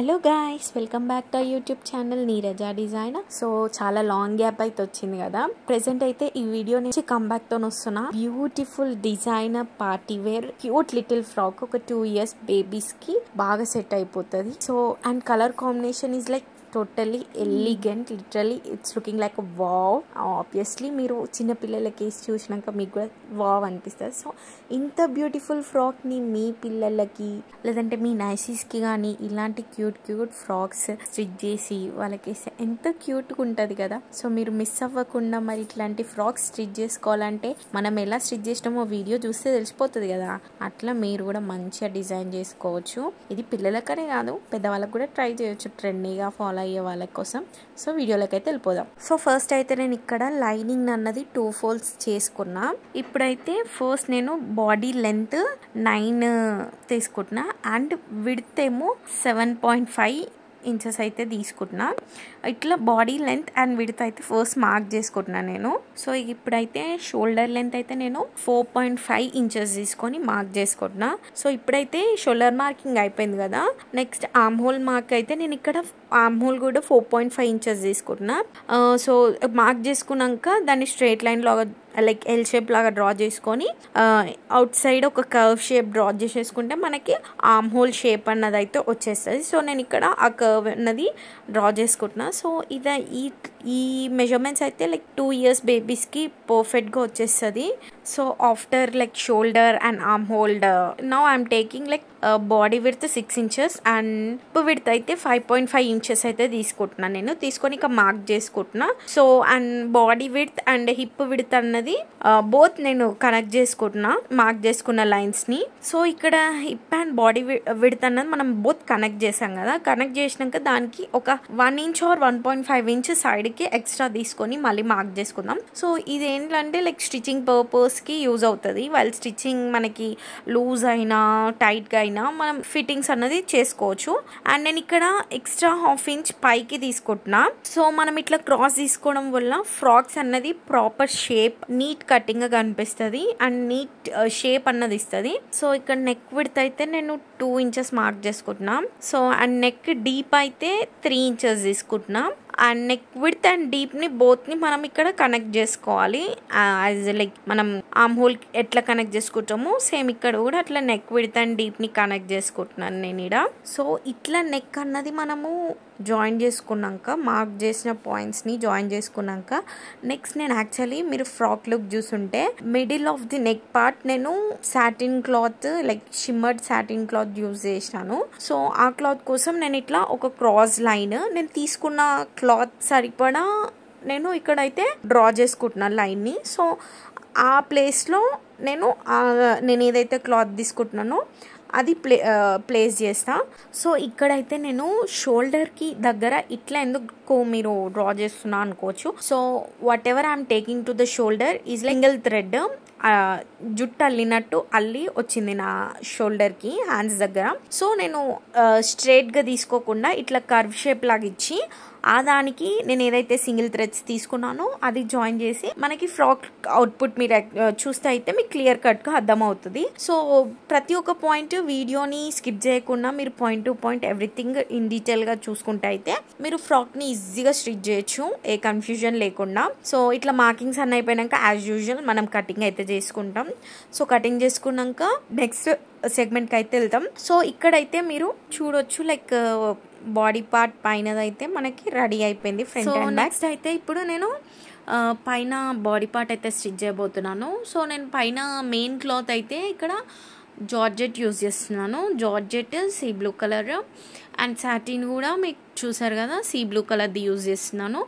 Hello guys, welcome back to YouTube channel Neeraja designer. So చాలా long gap అయితే వచ్చింది కదా. ప్రెసెంట్ అయితే ఈ వీడియో నుంచి కంబ్యాక్ తో వస్తున్నా. Beautiful designer party wear cute little frock, ఒక 2 years బేబీస్ కి బాగా సెట్ అయిపోతుంది. So and colour combination is like totally elegant. Literally it's looking like wow. Obviously మీరు చిన్న పిల్లలకి వేసి చూసినాక మీకు కూడా వావ్ అనిపిస్తుంది. సో ఇంత బ్యూటిఫుల్ ఫ్రాక్ని మీ పిల్లలకి లేదంటే మీ నైసీస్కి కానీ ఇలాంటి క్యూట్ ఫ్రాక్స్ స్టిచ్ చేసి వాళ్ళకి వేస్తే ఎంత క్యూట్గా ఉంటుంది కదా. సో మీరు మిస్ అవ్వకుండా మరి ఇట్లాంటి ఫ్రాక్స్ స్టిచ్ చేసుకోవాలంటే మనం ఎలా స్టిచ్ చేసినామో వీడియో చూస్తే తెలిసిపోతుంది కదా. అట్లా మీరు కూడా మంచిగా డిజైన్ చేసుకోవచ్చు. ఇది పిల్లలకనే కాదు, పెద్దవాళ్ళకి కూడా ట్రై చేయొచ్చు, ట్రెండీగా ఫాలో అయ్యే వాళ్ళ కోసం. సో వీడియోలోకి అయితే వెళ్ళిపోదాం. సో ఫస్ట్ అయితే నేను ఇక్కడ లైనింగ్ అన్నది 2 folds చేసుకున్నా. ఇప్పుడైతే ఫస్ట్ నేను బాడీ లెంత్ 9 తీసుకుంటున్నా అండ్ విడ్త్ ఏమో 7.5 inches అయితే తీసుకుంటున్నా. ఇట్లా బాడీ లెంత్ అండ్ విడ్త్ అయితే ఫస్ట్ మార్క్ చేసుకుంటున్నా నేను. సో ఇప్పుడైతే షోల్డర్ లెంత్ అయితే నేను 4.5 inches తీసుకొని మార్క్ చేసుకుంటున్నా. సో ఇప్పుడైతే షోల్డర్ మార్కింగ్ అయిపోయింది కదా. నెక్స్ట్ ఆర్మ్ హోల్ మార్క్ అయితే నేను ఇక్కడ ఆర్మ్ హోల్ కూడా 4.5 inches తీసుకుంటున్నా. సో మార్క్ చేసుకున్నాక దాన్ని స్ట్రైట్ లైన్ లాగా లైక్ ఎల్ షేప్ లాగా డ్రా చేసుకొని అవుట్ సైడ్ ఒక కర్వ్ షేప్ డ్రా చేసేసుకుంటే మనకి ఆర్మ్ హోల్ షేప్ అన్నది అయితే వచ్చేస్తుంది. సో నేను ఇక్కడ ఆ కర్వ్ అన్నది డ్రా చేసుకుంటున్నా. సో ఈ మెజర్మెంట్స్ అయితే లైక్ 2 years బేబీస్కి పర్ఫెక్ట్గా వచ్చేస్తుంది. So after like shoulder and arm hold now I'm taking like body width 6 inches and hip width అయితే 5.5 inches అయితే తీసుకుంటున్నాను నేను. తీసుకొని ఇక మార్క్ చేసుకుంటున్నా. So and body width and hip width అన్నది బోత్ నేను కనెక్ట్ చేసుకుంటున్నా మార్క్ చేసుకున్న లైన్స్ని. సో ఇక్కడ హిప్ అండ్ బాడీ విడ్త్ అన్నది మనం బోత్ కనెక్ట్ చేసాం కదా. కనెక్ట్ చేసినాక దానికి ఒక 1 inch or 1.5 inch సైడ్కి ఎక్స్ట్రా తీసుకొని మళ్ళీ మార్క్ చేసుకుందాం. సో ఇది ఏంటంటే లైక్ స్టిచ్చింగ్ పర్పస్కి యూజ్ అవుతుంది. వాళ్ళ స్టిచ్చింగ్ మనకి లూజ్ అయినా టైట్గా అయినా మనం ఫిట్టింగ్స్ అన్నది చేసుకోవచ్చు. అండ్ నేను ఇక్కడ ఎక్స్ట్రా 1/2 inch పైకి తీసుకుంటున్నా. సో మనం ఇట్లా క్రాస్ తీసుకోవడం వల్ల ఫ్రాక్స్ అన్నది ప్రాపర్ షేప్ నీట్ కటింగ్ గా కనిపిస్తుంది అండ్ నీట్ షేప్ అన్నది ఇస్తుంది. సో ఇక్కడ నెక్ విడ్త్ అయితే నేను 2 inches మార్క్ చేసుకుంటున్నా. సో అండ్ నెక్ డీప్ అయితే 3 inches తీసుకుంటున్నా. And neck width and deep ని బోత్ ని మనం ఇక్కడ కనెక్ట్ చేసుకోవాలి. యాజ్ లైక్ మనం ఆర్మ్ హోల్ ఎట్లా కనెక్ట్ చేసుకుంటామో సేమ్ ఇక్కడ కూడా అట్లా నెక్ విడ్త్ అండ్ డీప్ ని కనెక్ట్ చేసుకుంటున్నాను నేను ఇక్కడ. సో ఇట్లా నెక్ అన్నది మనము జాయిన్ చేసుకున్నాక మార్క్ చేసిన పాయింట్స్ ని జాయిన్ చేసుకున్నాక నెక్స్ట్ నేను యాక్చువల్లీ మీరు ఫ్రాక్ లుక్ చూసుంటే middle of the neck part నేను satin cloth like shimmered satin cloth use చేసినాను. సో ఆ క్లాత్ కోసం నేను ఇట్లా ఒక క్రాస్ లైన్ నేను తీసుకున్న క్లాత్ సరిపడా నేను ఇక్కడైతే డ్రా చేసుకుంటున్నాను లైన్ని. సో ఆ ప్లేస్లో నేను ఏదైతే క్లాత్ తీసుకుంటున్నానో అది ప్లేస్ చేస్తా. సో ఇక్కడైతే నేను షోల్డర్కి దగ్గర ఇట్లా ఎందుకు మీరు డ్రా చేస్తున్నా అనుకోవచ్చు. So what ever I'm taking to the shoulder is like single thread జుట్టు అల్లినట్టు అల్లి వచ్చింది నా షోల్డర్కి హ్యాండ్స్ దగ్గర. సో నేను స్ట్రైట్గా తీసుకోకుండా ఇట్లా కర్వ్ షేప్ లాగా ఇచ్చి ఆ దానికి నేను ఏదైతే సింగిల్ థ్రెడ్స్ తీసుకున్నానో అది జాయిన్ చేసి మనకి ఫ్రాక్ అవుట్పుట్ మీరు చూస్తే అయితే మీకు క్లియర్ కట్గా అర్థమవుతుంది. సో ప్రతి ఒక్క పాయింట్ వీడియోని స్కిప్ చేయకుండా మీరు point to point everything in డీటెయిల్గా చూసుకుంటే అయితే మీరు ఫ్రాక్ని ఈజీగా స్టిచ్ చేయొచ్చు ఏ కన్ఫ్యూజన్ లేకుండా. సో ఇట్లా మార్కింగ్స్ అన్నీ అయిపోయాక యాజ్ యూజువల్ మనం కటింగ్ అయితే చేసుకుంటాం. సో కటింగ్ చేసుకున్నాక నెక్స్ట్ సెగ్మెంట్కి అయితే వెళ్తాం. సో ఇక్కడైతే మీరు చూడొచ్చు లైక్ బాడీ పార్ట్ పైనదైతే మనకి రెడీ అయిపోయింది ఫ్రంట్ అండ్ బ్యాక్. నెక్స్ట్ అయితే ఇప్పుడు నేను పైన బాడీ పార్ట్ అయితే స్టిచ్ చేయబోతున్నాను. సో నేను పైన మెయిన్ క్లాత్ అయితే ఇక్కడ జార్జెట్ యూజ్ చేస్తున్నాను. Georgette sea blue colour and satin కూడా మీకు చూసారు కదా సీ బ్లూ కలర్ది యూజ్ చేస్తున్నాను.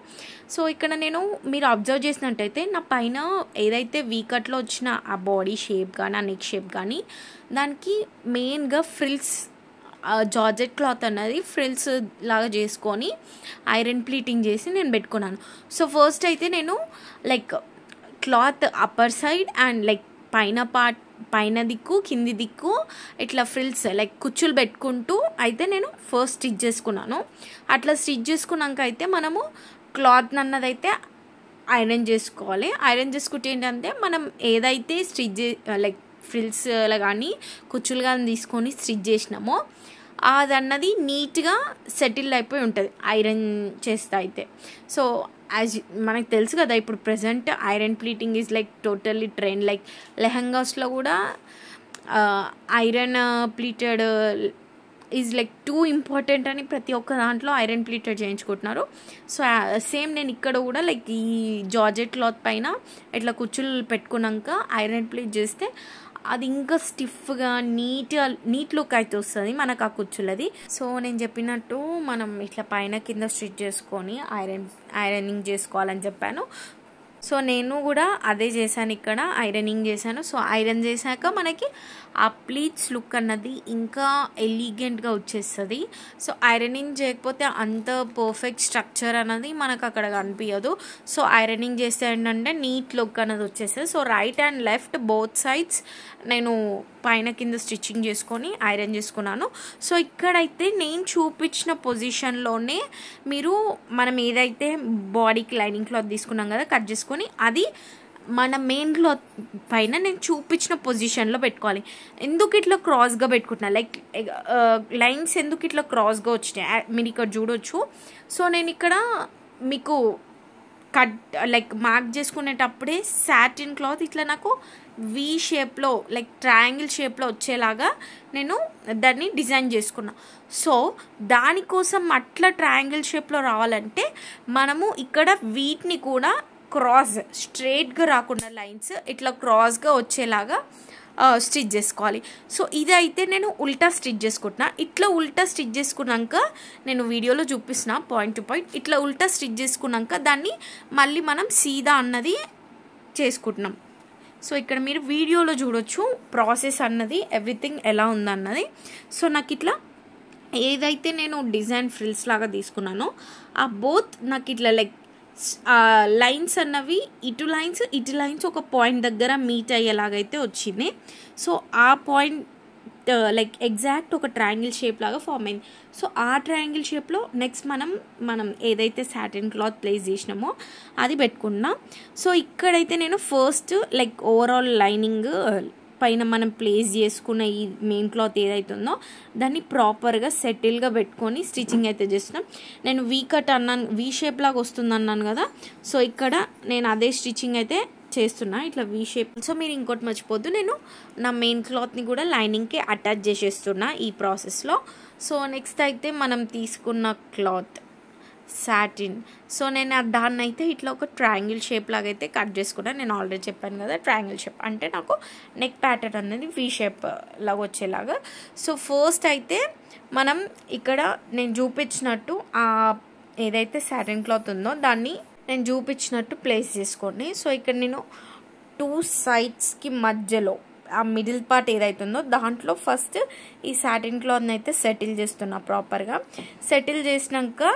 సో ఇక్కడ నేను మీరు అబ్జర్వ్ చేసినట్టయితే నా పైన ఏదైతే వీకట్లో వచ్చిన ఆ బాడీ షేప్ కానీ ఆ నెక్ షేప్ కానీ దానికి మెయిన్గా ఫ్రిల్స్ జార్జెట్ క్లాత్ అన్నది ఫ్రిల్స్ లాగా చేసుకొని ఐరన్ ప్లీటింగ్ చేసి నేను పెట్టుకున్నాను. సో ఫస్ట్ అయితే నేను like cloth upper side and like పైన దిక్కు కింది దిక్కు ఇట్లా ఫ్రిల్స్ లైక్ కుచ్చులు పెట్టుకుంటూ అయితే నేను ఫస్ట్ స్టిచ్ చేసుకున్నాను. అట్లా స్టిచ్ చేసుకున్నాక అయితే మనము క్లాత్ అన్నదైతే ఐరన్ చేసుకోవాలి. ఐరన్ చేసుకుంటే ఏంటంటే మనం ఏదైతే స్టిచ్ లైక్ ఫ్రిల్స్ కానీ కుచ్చులు కానీ తీసుకొని స్టిచ్ చేసినామో అదన్నది నీట్గా సెటిల్ అయిపోయి ఉంటుంది ఐరన్ చేస్తే అయితే. సో యాజ్ మనకు తెలుసు కదా ఇప్పుడు present iron pleating is like totally trend. Like లెహంగాస్లో కూడా iron pleated is like too important అని ప్రతి ఒక్క దాంట్లో ఐరన్ ప్లీటెడ్ చేయించుకుంటున్నారు. సో సేమ్ నేను ఇక్కడ కూడా లైక్ ఈ జార్జెట్ క్లాత్ పైన ఇట్లా కుచ్చులు పెట్టుకున్నాక ఐరన్ ప్లీట్ చేస్తే అది ఇంకా స్టిఫ్గా నీట్ లుక్ అయితే వస్తుంది మనకు ఆ కుచ్చులది. సో నేను చెప్పినట్టు మనం ఇట్లా పైన కింద స్టిచ్ చేసుకొని ఐరనింగ్ చేసుకోవాలని చెప్పాను. సో నేను కూడా అదే చేశాను, ఇక్కడ ఐరనింగ్ చేశాను. సో ఐరన్ చేశాక మనకి ఆ ప్లీట్స్ లుక్ అన్నది ఇంకా ఎలిగెంట్గా వచ్చేస్తుంది. సో ఐరనింగ్ చేయకపోతే అంత పర్ఫెక్ట్ స్ట్రక్చర్ అన్నది మనకు అక్కడ కనిపించదు. సో ఐరనింగ్ చేస్తే ఏంటంటే నీట్ లుక్ అన్నది వచ్చేస్తుంది. So right and left both sides నేను పైన కింద స్టిచ్చింగ్ చేసుకొని ఐరన్ చేసుకున్నాను. సో ఇక్కడైతే నేను చూపించిన పొజిషన్లోనే మీరు మనం ఏదైతే బాడీకి లైనింగ్ క్లాత్ తీసుకున్నాం కదా కట్ చేసుకొని అది మన మెయిన్ క్లాత్ పైన నేను చూపించిన పొజిషన్లో పెట్టుకోవాలి. ఎందుకు ఇట్లా క్రాస్గా పెట్టుకుంటున్నా, లైక్ లైన్స్ ఎందుకు ఇట్లా క్రాస్గా వచ్చినాయి మీరు ఇక్కడ చూడొచ్చు. సో నేను ఇక్కడ మీకు కట్ లైక్ మార్క్ చేసుకునేటప్పుడే సాటిన్ క్లాత్ ఇట్లా నాకు వి షేప్లో లైక్ ట్రయాంగిల్ షేప్లో వచ్చేలాగా నేను దాన్ని డిజైన్ చేసుకున్నా. సో దానికోసం అట్లా ట్రయాంగిల్ షేప్లో రావాలంటే మనము ఇక్కడ వీటిని కూడా క్రాస్ స్ట్రైట్గా రాకుండా లైన్స్ ఇట్లా క్రాస్గా వచ్చేలాగా స్టిచ్ చేసుకోవాలి. సో ఇదైతే నేను ఉల్టా స్టిచ్ చేసుకుంటున్నా. ఇట్లా ఉల్టా స్టిచ్ చేసుకున్నాక నేను వీడియోలో చూపిస్తున్నా పాయింట్ టు పాయింట్. ఇట్లా ఉల్టా స్టిచ్ చేసుకున్నాక దాన్ని మళ్ళీ మనం సీదా అన్నది చేసుకుంటున్నాం. సో ఇక్కడ మీరు వీడియోలో చూడొచ్చు ప్రాసెస్ అన్నది ఎవ్రీథింగ్ ఎలా ఉందన్నది. సో నాకు ఇట్లా ఏదైతే నేను డిజైన్ ఫ్రిల్స్ లాగా తీసుకున్నానో ఆ బోత్ నాకు ఇట్లా లైక్ లైన్స్ అన్నవి ఇటు లైన్స్ ఒక పాయింట్ దగ్గర మీట్ అయ్యేలాగైతే వచ్చింది. సో ఆ పాయింట్ లైక్ ఎగ్జాక్ట్ ఒక ట్రయాంగిల్ షేప్ లాగా ఫామ్ అయింది. సో ఆ ట్రయాంగిల్ షేప్లో నెక్స్ట్ మనం ఏదైతే సాటిన్ క్లాత్ ప్లేస్ చేసినామో అది పెట్టుకున్నాం. సో ఇక్కడైతే నేను ఫస్ట్ లైక్ ఓవరాల్ లైనింగ్ పైన మనం ప్లేస్ చేసుకున్న ఈ మెయిన్ క్లాత్ ఏదైతుందో దాన్ని ప్రాపర్గా సెటిల్గా పెట్టుకొని స్టిచ్చింగ్ అయితే చేస్తున్నాం. నేను వీ కట్ అన్నాను, వీ షేప్ లాగా వస్తుంది అన్నాను కదా. సో ఇక్కడ నేను అదే స్టిచ్చింగ్ అయితే చేస్తున్నా ఇట్లా వీ షేప్. సో మీరు ఇంకోటి మర్చిపోద్దు, నేను నా మెయిన్ క్లాత్ని కూడా లైనింగ్కి అటాచ్ చేసేస్తున్నా ఈ ప్రాసెస్లో. సో నెక్స్ట్ అయితే మనం తీసుకున్న క్లాత్ సాటిన్. సో నేను దాన్ని అయితే ఇట్లా ఒక ట్రయాంగిల్ షేప్ లాగా అయితే కట్ చేసుకున్నాను. నేను ఆల్రెడీ చెప్పాను కదా ట్రయాంగిల్ షేప్ అంటే నాకు నెక్ ప్యాటర్న్ అనేది వీ షేప్ లాగా వచ్చేలాగా. సో ఫస్ట్ అయితే మనం ఇక్కడ నేను చూపించినట్టు ఏదైతే సాటిన్ క్లాత్ ఉందో దాన్ని నేను చూపించినట్టు ప్లేస్ చేసుకోండి. సో ఇక్కడ నేను 2 సైడ్స్కి మధ్యలో ఆ మిడిల్ పార్ట్ ఏదైతుందో దాంట్లో ఫస్ట్ ఈ సాటిన్ క్లాత్ని అయితే సెటిల్ చేస్తున్నా ప్రాపర్గా. సెటిల్ చేసినాక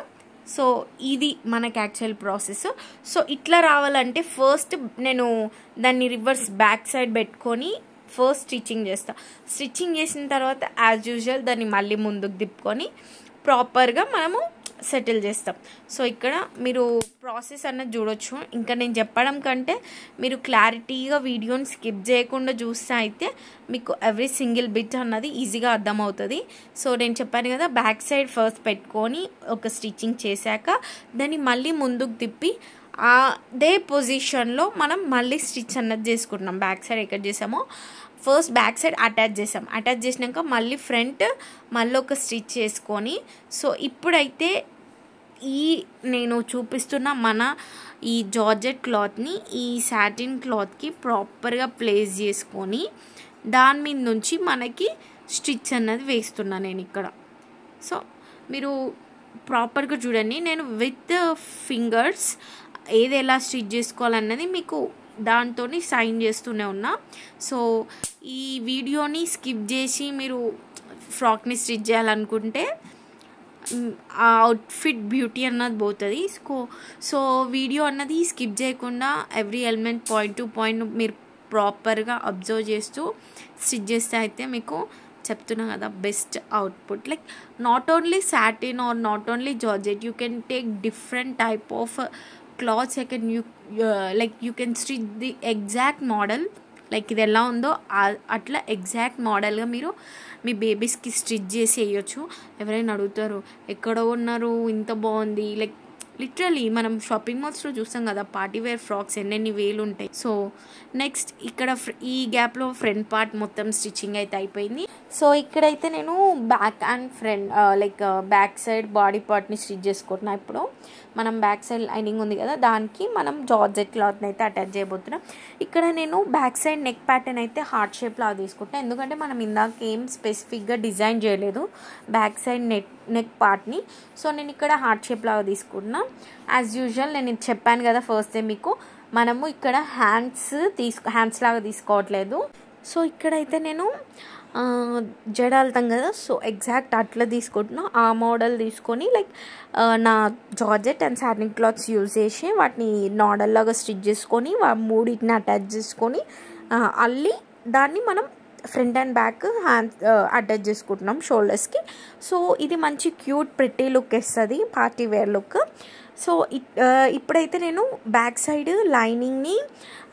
సో ఇది మనకి యాక్చువల్ ప్రాసెస్. సో ఇట్లా రావాలంటే ఫస్ట్ నేను దాన్ని రివర్స్ బ్యాక్ సైడ్ పెట్టుకొని ఫస్ట్ స్టిచ్చింగ్ చేస్తా. స్టిచ్చింగ్ చేసిన తర్వాత యాజ్ యూజువల్ దాన్ని మళ్ళీ ముందుకు తిప్పుకొని ప్రాపర్గా మనము సెటిల్ చేస్తాం. సో ఇక్కడ మీరు ప్రాసెస్ అన్నది చూడొచ్చు. ఇంకా నేను చెప్పడం కంటే మీరు క్లారిటీగా వీడియోని స్కిప్ చేయకుండా చూస్తే అయితే మీకు ఎవ్రీ సింగిల్ బిట్ అన్నది ఈజీగా అర్థమవుతుంది. సో నేను చెప్పాను కదా బ్యాక్ సైడ్ ఫస్ట్ పెట్టుకొని ఒక స్టిచ్చింగ్ చేశాక దాన్ని మళ్ళీ ముందుకు తిప్పి అదే పొజిషన్లో మనం మళ్ళీ స్టిచ్ అన్నది చేసుకుంటున్నాం. బ్యాక్ సైడ్ ఎక్కడ చేసామో ఫస్ట్ బ్యాక్ సైడ్ అటాచ్ చేసాం. అటాచ్ చేసినాక మళ్ళీ ఫ్రంట్ మళ్ళీ ఒక స్టిచ్ చేసుకొని సో ఇప్పుడైతే నేను చూపిస్తున్న మన ఈ జార్జెట్ క్లాత్ని ఈ సాటిన్ క్లాత్కి ప్రాపర్గా ప్లేస్ చేసుకొని దాని మీద నుంచి మనకి స్టిచ్ అన్నది వేస్తున్నా నేను ఇక్కడ. సో మీరు ప్రాపర్గా చూడండి, నేను విత్ ఫింగర్స్ ఏది ఎలా స్టిచ్ చేసుకోవాలన్నది మీకు దాంతో సైన్ చేస్తూనే ఉన్నా. సో ఈ వీడియోని స్కిప్ చేసి మీరు ఫ్రాక్ని స్టిచ్ చేయాలనుకుంటే ఆ అవుట్ఫిట్ బ్యూటీ అన్నది పోతుంది. సో వీడియో అన్నది స్కిప్ చేయకుండా every element point to point మీరు ప్రాపర్గా అబ్జర్వ్ చేస్తూ స్టిచ్ చేస్తే అయితే మీకు చెప్తున్నా కదా best output. Like not only satin or not only georgette, you can take different type of cloths. You can stitch the exact model like ఇది ఎలా ఉందో అట్లా ఎగ్జాక్ట్ మోడల్గా మీరు మీ బేబీస్కి స్టిచ్ చేసి వేయొచ్చు. ఎవరైనా అడుగుతారు ఎక్కడ ఉన్నారు ఇంత బాగుంది, లైక్ లిటరలీ మనం షాపింగ్ మాల్స్లో చూస్తాం కదా పార్టీ వేర్ ఫ్రాక్స్ ఎన్నెన్ని వేలు ఉంటాయి. సో నెక్స్ట్ ఇక్కడ ఈ గ్యాప్లో ఫ్రంట్ పార్ట్ మొత్తం స్టిచ్చింగ్ అయితే అయిపోయింది. సో ఇక్కడైతే నేను back and front like back side body పార్ట్ని స్టిచ్ చేసుకుంటున్నా. ఇప్పుడు మనం బ్యాక్ సైడ్ లైనింగ్ ఉంది కదా దానికి మనం జార్జెట్ క్లాత్ని అయితే అటాచ్ చేయబోతున్నాం. ఇక్కడ నేను బ్యాక్ సైడ్ నెక్ ప్యాటర్న్ అయితే హార్ట్ షేప్లో తీసుకుంటాను, ఎందుకంటే మనం ఇందాక ఏం స్పెసిఫిక్గా డిజైన్ చేయలేదు బ్యాక్ సైడ్ నెక్ పార్ట్ని. సో నేను ఇక్కడ హార్ట్ షేప్ లాగా తీసుకున్నా. యాజ్ యూజువల్ నేను చెప్పాను కదా ఫస్ట్ డే మీకు, మనము ఇక్కడ హ్యాండ్స్ లాగా తీసుకోవట్లేదు. సో ఇక్కడైతే నేను జడాలుతాం కదా, సో ఎగ్జాక్ట్ అట్లా తీసుకుంటున్నా. ఆ మోడల్ తీసుకొని లైక్ నా georgette and satin clothes use చేసి వాటిని నాడల్ లాగా స్టిచ్ చేసుకొని మూడింటిని అటాచ్ చేసుకొని అల్లి దాన్ని మనం front and back hands attach చేసుకుంటున్నాం షోల్డర్స్కి. సో ఇది మంచి క్యూట్ ప్రిటీ లుక్ ఇస్తుంది, పార్టీ వేర్ లుక్. సో ఇప్పుడైతే నేను బ్యాక్ సైడ్ లైనింగ్ని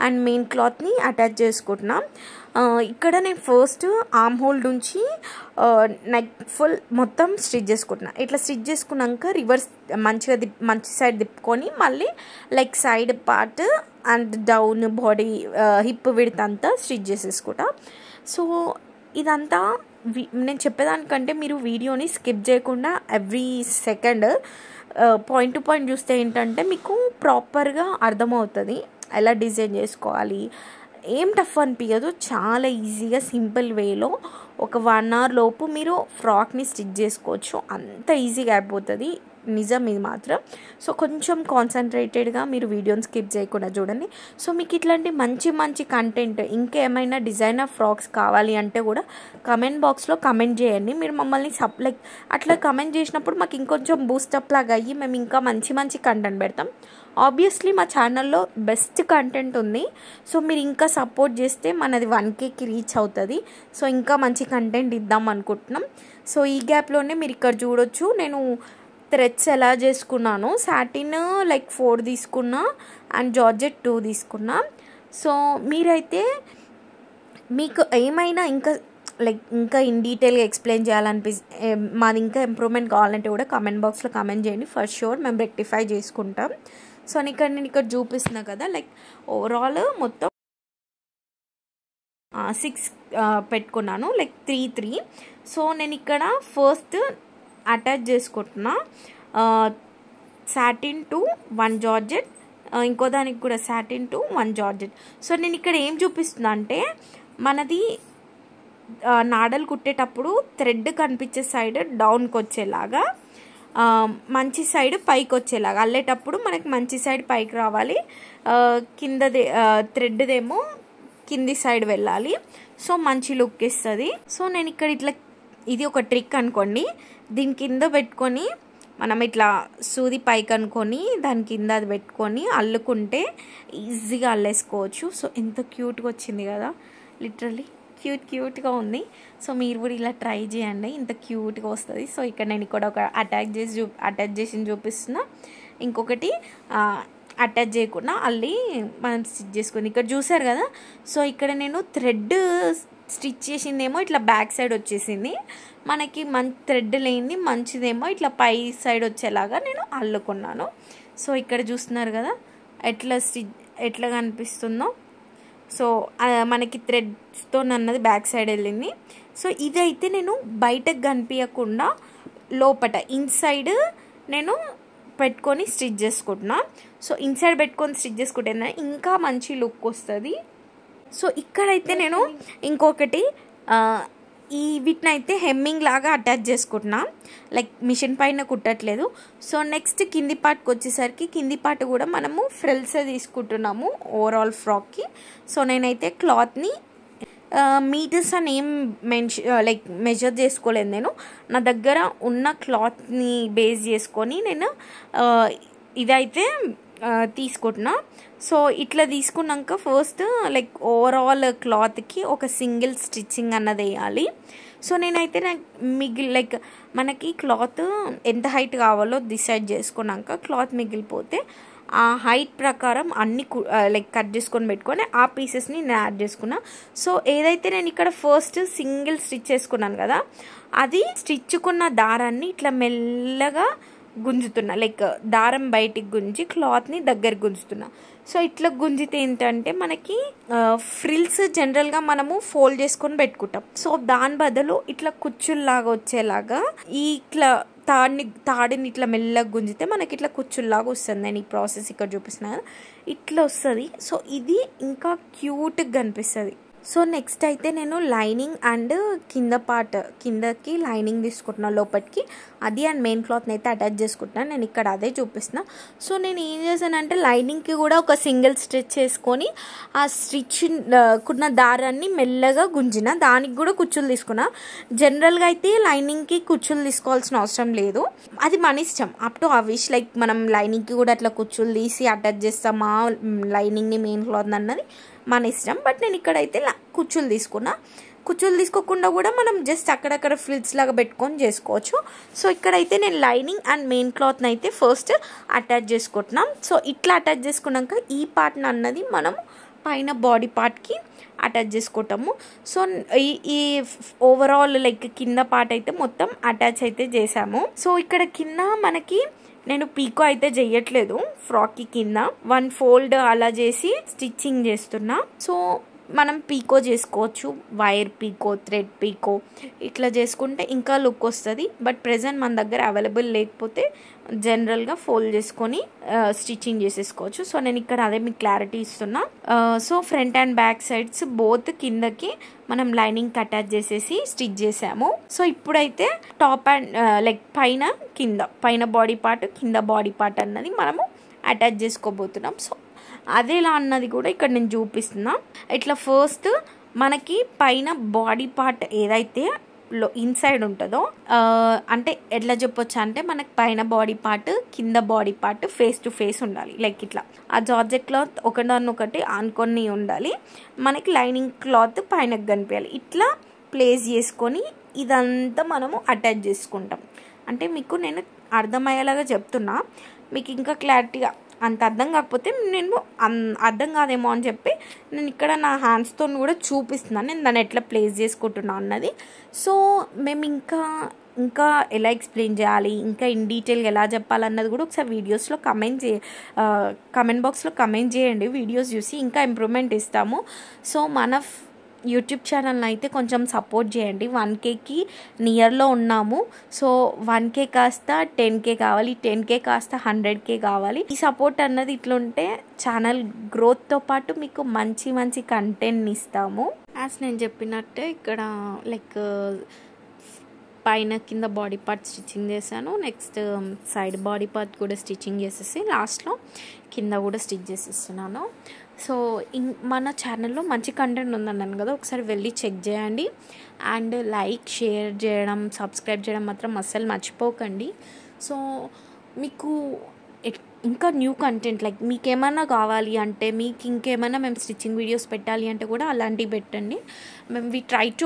అండ్ మెయిన్ క్లాత్ని అటాచ్ చేసుకుంటున్నా. ఇక్కడ నేను ఫస్ట్ ఆర్మ్ హోల్ నుంచి నెక్ ఫుల్ మొత్తం స్టిచ్ చేసుకుంటున్నా. ఇట్లా స్టిచ్ చేసుకున్నాక రివర్స్ మంచి సైడ్ తిప్పుకొని మళ్ళీ like side part and down body hip width అంతా స్టిచ్ చేసేసుకుంటా. సో ఇదంతా నేను చెప్పేదానికంటే మీరు వీడియోని స్కిప్ చేయకుండా every second point to point చూస్తే ఏంటంటే మీకు ప్రాపర్గా అర్థమవుతుంది ఎలా డిజైన్ చేసుకోవాలి. ఏం టఫ్ అనిపించదు, చాలా ఈజీగా సింపుల్ వేలో ఒక 1 hour లోపు మీరు ఫ్రాక్ని స్టిచ్ చేసుకోవచ్చు, అంత ఈజీగా అయిపోతుంది. నిజం ఇది మాత్రం. సో కొంచెం కాన్సన్ట్రేటెడ్గా మీరు వీడియోని స్కిప్ చేయకుండా చూడండి. సో మీకు ఇట్లాంటి మంచి కంటెంట్ ఇంకేమైనా డిజైనర్ ఫ్రాక్స్ కావాలి అంటే కూడా కమెంట్ బాక్స్లో కమెంట్ చేయండి. మీరు మమ్మల్ని లైక్ అట్లా కమెంట్ చేసినప్పుడు మాకు ఇంకొంచెం బూస్టప్ లాగా అయ్యి మేము ఇంకా మంచి కంటెంట్ పెడతాం. ఆబ్వియస్లీ మా ఛానల్లో బెస్ట్ కంటెంట్ ఉంది. సో మీరు ఇంకా సపోర్ట్ చేస్తే మనది 1Kకి రీచ్ అవుతుంది. సో ఇంకా మంచి కంటెంట్ ఇద్దాం అనుకుంటున్నాం. సో ఈ గ్యాప్లోనే మీరు ఇక్కడ చూడొచ్చు నేను థ్రెడ్స్ ఎలా చేసుకున్నాను. సాటిన్ లైక్ 4 తీసుకున్నా అండ్ జార్జెట్ 2 తీసుకున్నా. సో మీరైతే మీకు ఏమైనా ఇంకా ఇన్ డీటెయిల్గా ఎక్స్ప్లెయిన్ మాది ఇంకా ఇంప్రూవ్మెంట్ కావాలంటే కూడా కమెంట్ బాక్స్లో కమెంట్ చేయండి. ఫర్ షూర్ మేము రెక్టిఫై చేసుకుంటాం. సో నేను ఇక్కడ చూపిస్తున్నా కదా లైక్ ఓవరాల్ మొత్తం 6 పెట్టుకున్నాను, లైక్ 3. సో నేను ఇక్కడ ఫస్ట్ అటాచ్ చేసుకుంటున్నా సాటిన్ టు 1 జార్జెట్, ఇంకో దానికి కూడా సాటిన్ టు 1 జార్జెట్. సో నేను ఇక్కడ ఏం చూపిస్తున్నా అంటే మనది నాడలు కుట్టేటప్పుడు థ్రెడ్ కనిపించే సైడ్ డౌన్కి వచ్చేలాగా, మంచి సైడ్ పైకి వచ్చేలాగా అల్లేటప్పుడు మనకి మంచి సైడ్ పైకి రావాలి, కిందది థ్రెడ్దేమో కింది సైడ్ వెళ్ళాలి. సో మంచి లుక్ ఇస్తుంది. సో నేను ఇక్కడ ఇట్లా ఇది ఒక ట్రిక్ అనుకోండి, దీని కింద పెట్టుకొని మనం ఇట్లా సూది పైకి అనుకొని దాని కింద అది పెట్టుకొని అల్లుకుంటే ఈజీగా అల్లేసుకోవచ్చు. సో ఎంత క్యూట్గా వచ్చింది కదా, లిటరలీ క్యూట్గా ఉంది. సో మీరు కూడా ఇలా ట్రై చేయండి, ఇంత క్యూట్గా వస్తుంది. సో ఇక్కడ నేను ఇక్కడ ఒక అటాచ్ చేసి చూపిస్తున్నా, ఇంకొకటి అటాచ్ చేయకుండా అల్లి మనం స్టిచ్ చేసుకుని ఇక్కడ చూసారు కదా. సో ఇక్కడ నేను థ్రెడ్ స్టిచ్ చేసిందేమో ఇట్లా బ్యాక్ సైడ్ వచ్చేసింది, మనకి థ్రెడ్ లేనిది మంచిదేమో ఇట్లా పై సైడ్ వచ్చేలాగా నేను అల్లుకున్నాను. సో ఇక్కడ చూస్తున్నారు కదా ఎట్లా కనిపిస్తుందో. సో మనకి థ్రెడ్స్తో అన్నది బ్యాక్ సైడ్ వెళ్ళింది. సో ఇదైతే నేను బయటకు కనిపించకుండా లోపట ఇన్సైడ్ నేను పెట్టుకొని స్టిచ్ చేసుకుంటున్నా. సో ఇన్సైడ్ పెట్టుకొని స్టిచ్ చేసుకుంటే ఇంకా మంచి లుక్ వస్తుంది. సో ఇక్కడైతే నేను ఇంకొకటి వీటిని అయితే హెమ్మింగ్ లాగా అటాచ్ చేసుకుంటున్నా, లైక్ మిషన్ పైన కుట్టట్లేదు. సో నెక్స్ట్ కింది పార్ట్కి వచ్చేసరికి కింది పార్ట్ కూడా మనము ఫ్రిల్సే తీసుకుంటున్నాము ఓవరాల్ ఫ్రాక్కి. సో నేనైతే క్లాత్ని మీటర్స్ అని ఏం మెజర్ చేసుకోలేదు, నేను నా దగ్గర ఉన్న క్లాత్ని బేస్ చేసుకొని నేను ఇదైతే తీసుకుంటున్నా. సో ఇట్లా తీసుకున్నాక ఫస్ట్ లైక్ ఓవరాల్ క్లాత్కి ఒక సింగిల్ స్టిచ్చింగ్ అన్నది వేయాలి. సో నేనైతే లైక్ మనకి క్లాత్ ఎంత హైట్ కావాలో డిసైడ్ చేసుకున్నాక క్లాత్ మిగిలిపోతే ఆ హైట్ ప్రకారం అన్ని లైక్ కట్ చేసుకొని పెట్టుకొని ఆ పీసెస్ని నేను యాడ్ చేసుకున్నా. సో ఏదైతే నేను ఇక్కడ ఫస్ట్ సింగిల్ స్టిచ్ చేసుకున్నాను కదా, అది స్టిచ్చుకున్న దారాన్ని ఇట్లా మెల్లగా గుంజుతున్నా, లైక్ దారం బయటికి గుంజి క్లాత్ని దగ్గర గుంజుతున్నా. సో ఇట్లా గుంజితే ఏంటంటే మనకి ఫ్రిల్స్ జనరల్గా మనము ఫోల్డ్ చేసుకొని పెట్టుకుంటాం. సో దాని బదులు ఇట్లా కుచ్చుల్లాగా వచ్చేలాగా ఇట్లా తాడిని ఇట్లా మెల్లగా గుంజితే మనకి ఇట్లా కుచ్చుల్లాగా వస్తుంది. నేను ఈ ప్రాసెస్ ఇక్కడ చూపిస్తున్నాను, ఇట్లా వస్తుంది. సో ఇది ఇంకా క్యూట్గా కనిపిస్తుంది. సో నెక్స్ట్ అయితే నేను లైనింగ్ అండ్ కిందకి లైనింగ్ తీసుకుంటున్నాను లోపలికి, అది అండ్ మెయిన్ క్లాత్ని అయితే అటాచ్ చేసుకుంటున్నాను. నేను ఇక్కడ అదే చూపిస్తున్నా. సో నేను ఏం చేశానంటే లైనింగ్కి కూడా ఒక సింగిల్ స్టిచ్ చేసుకొని ఆ స్టిచ్ కున్న దారాన్ని మెల్లగా గుంజిన, దానికి కూడా కుచ్చులు తీసుకున్నా. జనరల్గా అయితే లైనింగ్కి కుచ్చులు తీసుకోవాల్సిన అవసరం లేదు, అది మన ఇష్టం, అప్ టు ఆ విష్. లైక్ మనం లైనింగ్కి కూడా అట్లా కుచ్చులు తీసి అటాచ్ చేస్తామా లైనింగ్ని మెయిన్ క్లాత్ అన్నది మన ఇష్టం. బట్ నేను ఇక్కడైతే కుచ్చులు తీసుకున్నా. కుచ్చులు తీసుకోకుండా కూడా మనం జస్ట్ అక్కడక్కడ ఫ్రిల్స్ లాగా పెట్టుకొని చేసుకోవచ్చు. సో ఇక్కడైతే నేను లైనింగ్ అండ్ మెయిన్ క్లాత్ని అయితే ఫస్ట్ అటాచ్ చేసుకుంటున్నాం. సో ఇట్లా అటాచ్ చేసుకున్నాక ఈ పార్ట్ని అన్నది మనం పైన బాడీ పార్ట్కి అటాచ్ చేసుకుంటాము. సో ఈ ఓవరాల్ లైక్ కింద పార్ట్ అయితే మొత్తం అటాచ్ అయితే చేసాము. సో ఇక్కడ కింద మనకి నేను పీకో అయితే చేయట్లేదు, ఫ్రాక్కి కింద 1 ఫోల్డ్ అలా చేసి స్టిచ్చింగ్ చేస్తున్నా. సో మనం పీకో చేసుకోవచ్చు, వైర్ పీకో, థ్రెడ్ పీకో, ఇట్లా చేసుకుంటే ఇంకా లుక్ వస్తుంది. బట్ ప్రెజెంట్ మన దగ్గర అవైలబుల్ లేకపోతే జనరల్గా ఫోల్డ్ చేసుకొని స్టిచ్చింగ్ చేసేసుకోవచ్చు. సో నేను ఇక్కడ అదే మీకు క్లారిటీ ఇస్తున్నా. So front and back sides both కిందకి మనం లైనింగ్ అటాచ్ చేసేసి స్టిచ్ చేసాము. సో ఇప్పుడైతే టాప్ అండ్ లైక్ పైన బాడీ పార్ట్, కింద బాడీ పార్ట్ అన్నది మనము అటాచ్ చేసుకోబోతున్నాం. సో అదేలా అన్నది కూడా ఇక్కడ నేను చూపిస్తున్నా. ఇట్లా ఫస్ట్ మనకి పైన బాడీ పార్ట్ ఏదైతే ఇన్సైడ్ ఉంటుందో, అంటే ఎట్లా చెప్పొచ్చు అంటే మనకి పైన బాడీ పార్ట్, కింద body part face to face ఉండాలి. లైక్ ఇట్లా ఆ జార్జెట్ క్లాత్ ఒకదాన్నొకటి ఆనుకొని ఉండాలి, మనకి లైనింగ్ క్లాత్ పైనకి కనిపించాలి. ఇట్లా ప్లేస్ చేసుకొని ఇదంతా మనము అటాచ్ చేసుకుంటాం. అంటే మీకు నేను అర్థమయ్యేలాగా చెప్తున్నా, మీకు ఇంకా క్లారిటీగా అంత అర్థం కాకపోతే నేను అర్థం కాదేమో అని చెప్పి నేను ఇక్కడ నా హ్యాండ్స్తో కూడా చూపిస్తున్నాను నేను దాన్ని ఎట్లా ప్లేస్ చేసుకుంటున్నా అన్నది. సో మేము ఇంకా ఎలా ఎక్స్ప్లెయిన్ చేయాలి, ఇంకా ఇన్ డీటెయిల్గా ఎలా చెప్పాలన్నది కూడా ఒకసారి వీడియోస్లో కమెంట్ బాక్స్లో కమెంట్ చేయండి. వీడియోస్ చూసి ఇంకా ఇంప్రూవ్మెంట్ ఇస్తాము. సో మన యూట్యూబ్ ఛానల్ని అయితే కొంచెం సపోర్ట్ చేయండి. 1Kకి నియర్లో ఉన్నాము. సో 1K కాస్త 10K కావాలి, 10K కాస్త 100K కావాలి. ఈ సపోర్ట్ అన్నది ఇట్లుంటే ఛానల్ గ్రోత్తో పాటు మీకు మంచి కంటెంట్ని ఇస్తాము. యాజ్ నేను చెప్పినట్టే ఇక్కడ లైక్ పైన కింద బాడీ పార్ట్ స్టిచ్చింగ్ చేశాను. నెక్స్ట్ సైడ్ బాడీ పార్ట్ కూడా స్టిచ్చింగ్ చేసేసి లాస్ట్లో కింద కూడా స్టిచ్ చేసేస్తున్నాను. సో మన ఛానల్లో మంచి కంటెంట్ ఉందన్నాను కదా, ఒకసారి వెళ్ళి చెక్ చేయండి. అండ్ లైక్, షేర్ చేయడం, సబ్స్క్రైబ్ చేయడం మాత్రం అస్సలు మర్చిపోకండి. సో మీకు ఇంకా న్యూ కంటెంట్ లైక్ మీకు ఏమైనా కావాలి అంటే, మీకు ఇంకేమైనా మేము స్టిచ్చింగ్ వీడియోస్ పెట్టాలి అంటే కూడా అలాంటివి పెట్టండి. మేము ట్రై టు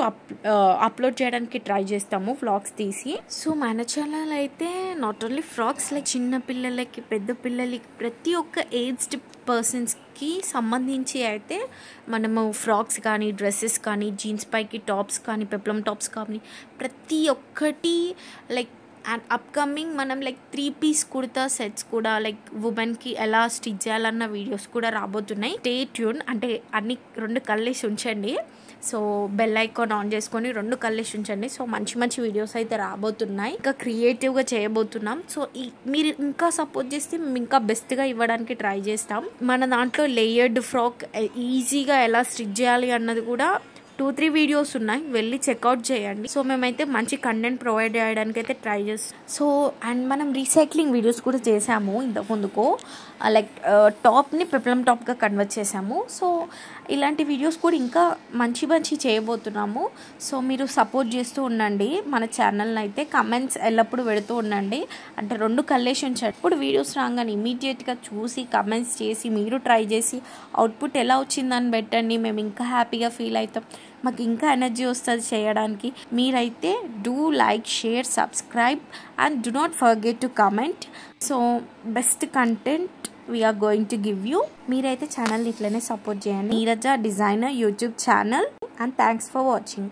అప్లోడ్ చేయడానికి ట్రై చేస్తాము వ్లాగ్స్ తీసి. సో మన ఛానల్ అయితే నాట్ ఓన్లీ ఫ్రాక్స్, లైక్ చిన్న పిల్లలకి, పెద్ద పిల్లలకి, ప్రతి ఒక్క ఏజ్డ్ పర్సన్స్కి సంబంధించి అయితే మనము ఫ్రాక్స్ కానీ, డ్రెస్సెస్ కానీ, జీన్స్ పైకి టాప్స్ కానీ, పెప్లమ్ టాప్స్ కానీ ప్రతి ఒక్కటి లైక్ అండ్ అప్కమింగ్ మనం లైక్ 3-piece కుర్తా సెట్స్ కూడా లైక్ ఉమెన్కి ఎలా స్టిచ్ చేయాలన్న వీడియోస్ కూడా రాబోతున్నాయి. Stay tune. అంటే అన్ని 2 కళ్ళేసి ఉంచండి. సో బెల్ ఐకాన్ ఆన్ చేసుకొని 2 కళ్ళేసి ఉంచండి. సో మంచి వీడియోస్ అయితే రాబోతున్నాయి, ఇంకా క్రియేటివ్గా చేయబోతున్నాం. సో మీరు ఇంకా సపోర్ట్ చేస్తే మేము ఇంకా బెస్ట్గా ఇవ్వడానికి ట్రై చేస్తాం. మన దాంట్లో లేయర్డ్ ఫ్రాక్ ఈజీగా ఎలా స్టిచ్ చేయాలి అన్నది కూడా 2-3 వీడియోస్ ఉన్నాయి, వెళ్ళి చెక్అవుట్ చేయండి. సో మేమైతే మంచి కంటెంట్ ప్రొవైడ్ చేయడానికి అయితే ట్రై చేస్తాం. సో అండ్ మనం రీసైక్లింగ్ వీడియోస్ కూడా చేసాము ఇంతకు ముందుకు, లైక్ టాప్ని పెప్లమ్ టాప్గా కన్వర్ట్ చేసాము. సో ఇలాంటి వీడియోస్ కూడా ఇంకా మంచి చేయబోతున్నాము. సో మీరు సపోర్ట్ చేస్తూ ఉండండి మన ఛానల్ని అయితే. కమెంట్స్ ఎల్లప్పుడూ పెడుతూ ఉండండి. అంటే 2 కళ్ళేసి ఉంచండి. ఇప్పుడు వీడియోస్ రాగానే ఇమీడియట్గా చూసి కమెంట్స్ చేసి మీరు ట్రై చేసి అవుట్పుట్ ఎలా వచ్చిందని పెట్టండి. మేము ఇంకా హ్యాపీగా ఫీల్ అవుతాం, మాకు ఇంకా ఎనర్జీ వస్తుంది చేయడానికి. మీరైతే do like, share, subscribe and do not forget to comment. So best content we are going to give you. మీరైతే ఛానల్ని ఇట్లనే సపోర్ట్ చేయండి. Neeraja designer YouTube channel. And thanks for watching.